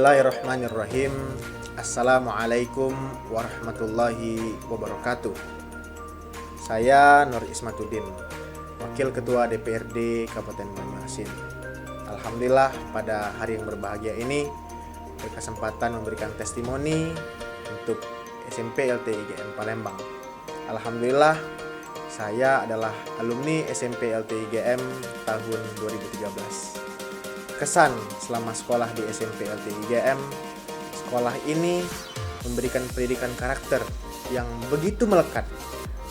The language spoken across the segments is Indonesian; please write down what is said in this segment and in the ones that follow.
Bismillahirrahmanirrahim. Assalamualaikum warahmatullahi wabarakatuh. Saya Nur Ismatuddin, Wakil Ketua DPRD Kabupaten Banyuasin. Alhamdulillah pada hari yang berbahagia ini berkesempatan memberikan testimoni untuk SMP LT IGM Palembang. Alhamdulillah saya adalah alumni SMP LT IGM tahun 2013. Kesan selama sekolah di SMP LT IGM, sekolah ini memberikan pendidikan karakter yang begitu melekat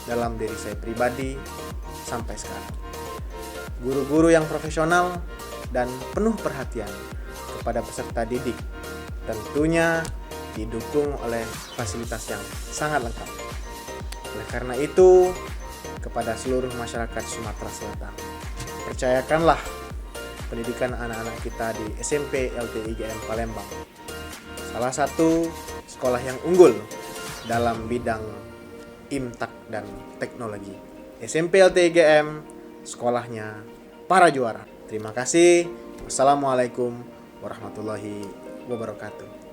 dalam diri saya pribadi sampai sekarang. Guru-guru yang profesional dan penuh perhatian kepada peserta didik, tentunya didukung oleh fasilitas yang sangat lengkap. Oleh karena itu, kepada seluruh masyarakat Sumatera Selatan, percayakanlah pendidikan anak-anak kita di SMP LT IGM Palembang, salah satu sekolah yang unggul dalam bidang IMTAK dan teknologi. SMP LT IGM, sekolahnya para juara. Terima kasih. Wassalamualaikum warahmatullahi wabarakatuh.